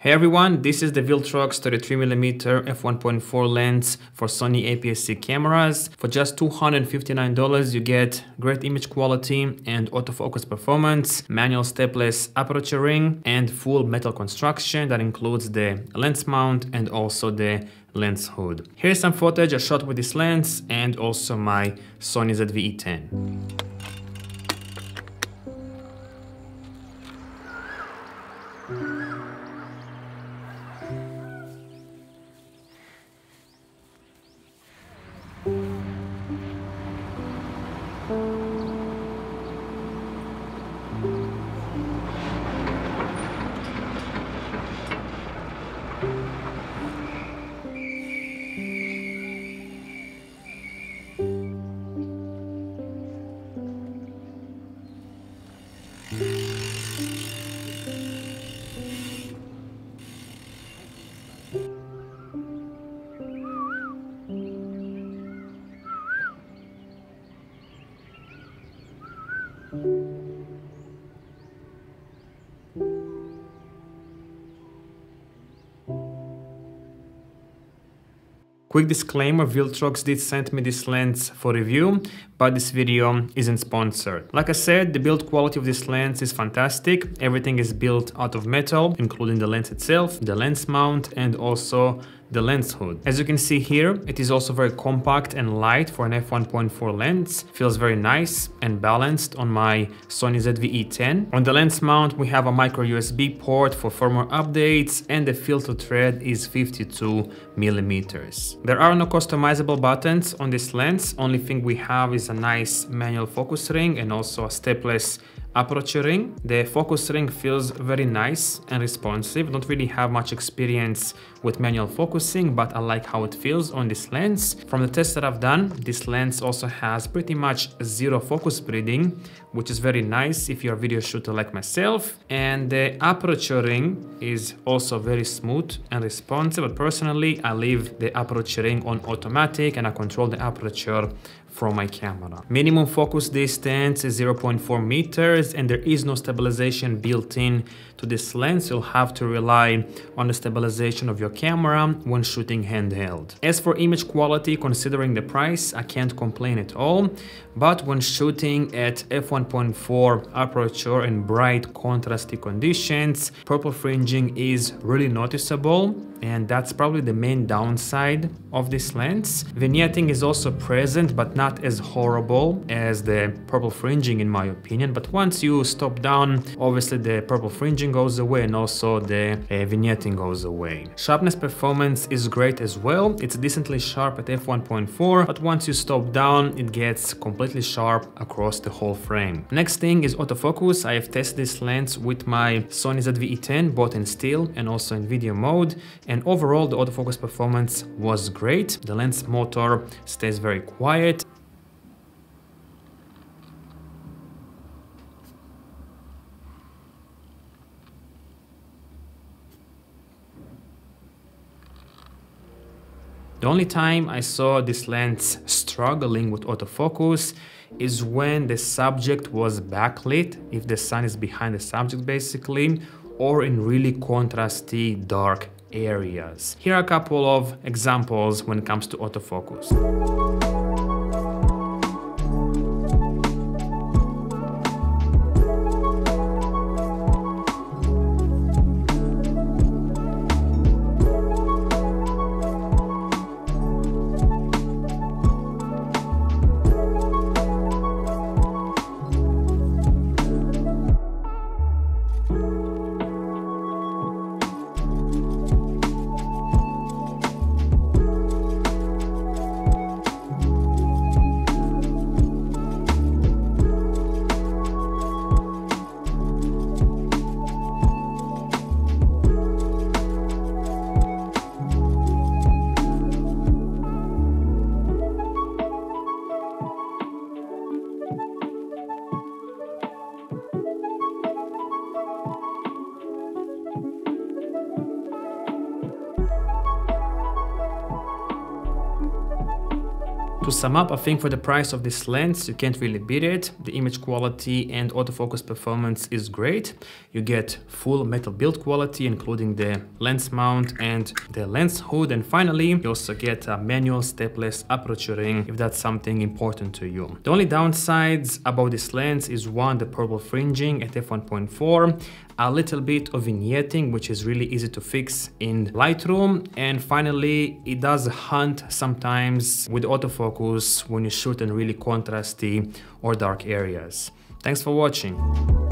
Hey everyone, this is the Viltrox 33mm f1.4 lens for Sony APS-C cameras. For just $259 you get great image quality and autofocus performance, manual stepless aperture ring, and full metal construction that includes the lens mount and also the lens hood. Here's some footage I shot with this lens and also my Sony ZV-E10. Quick disclaimer, Viltrox did send me this lens for review, but this video isn't sponsored. Like I said, the build quality of this lens is fantastic. Everything is built out of metal, including the lens itself, the lens mount, and also the lens hood. As you can see here, it is also very compact and light for an f1.4 lens. Feels very nice and balanced on my Sony ZV-E10. On the lens mount, we have a micro USB port for firmware updates, and the filter thread is 52mm. There are no customizable buttons on this lens. Only thing we have is a nice manual focus ring and also a stepless aperture ring. The focus ring feels very nice and responsive. Don't really have much experience with manual focusing, but I like how it feels on this lens. From the tests that I've done, this lens also has pretty much zero focus bleeding, which is very nice if you're a video shooter like myself. And the aperture ring is also very smooth and responsive, but personally I leave the aperture ring on automatic and I control the aperture from my camera. Minimum focus distance is 0.4 meters and there is no stabilization built in to this lens. You'll have to rely on the stabilization of your camera when shooting handheld. As for image quality, considering the price, I can't complain at all. But when shooting at f1.4 aperture in bright contrasty conditions, purple fringing is really noticeable, and that's probably the main downside of this lens. Vignetting is also present, but not as horrible as the purple fringing in my opinion. But once you stop down, obviously the purple fringing goes away and also the vignetting goes away. Sharpness performance is great as well. It's decently sharp at f1.4, but once you stop down, it gets completely sharp across the whole frame. Next thing is autofocus. I have tested this lens with my Sony ZV-E10, both in still and also in video mode, and overall the autofocus performance was great. The lens motor stays very quiet. The only time I saw this lens struggling with autofocus is when the subject was backlit, if the sun is behind the subject basically, or in really contrasty dark areas. Here are a couple of examples when it comes to autofocus. To sum up, I think for the price of this lens, you can't really beat it. The image quality and autofocus performance is great. You get full metal build quality, including the lens mount and the lens hood. And finally, you also get a manual stepless aperturing if that's something important to you. The only downsides about this lens is one, the purple fringing at f1.4, a little bit of vignetting, which is really easy to fix in Lightroom. And finally, it does hunt sometimes with autofocus when you shoot in really contrasty or dark areas. Thanks for watching.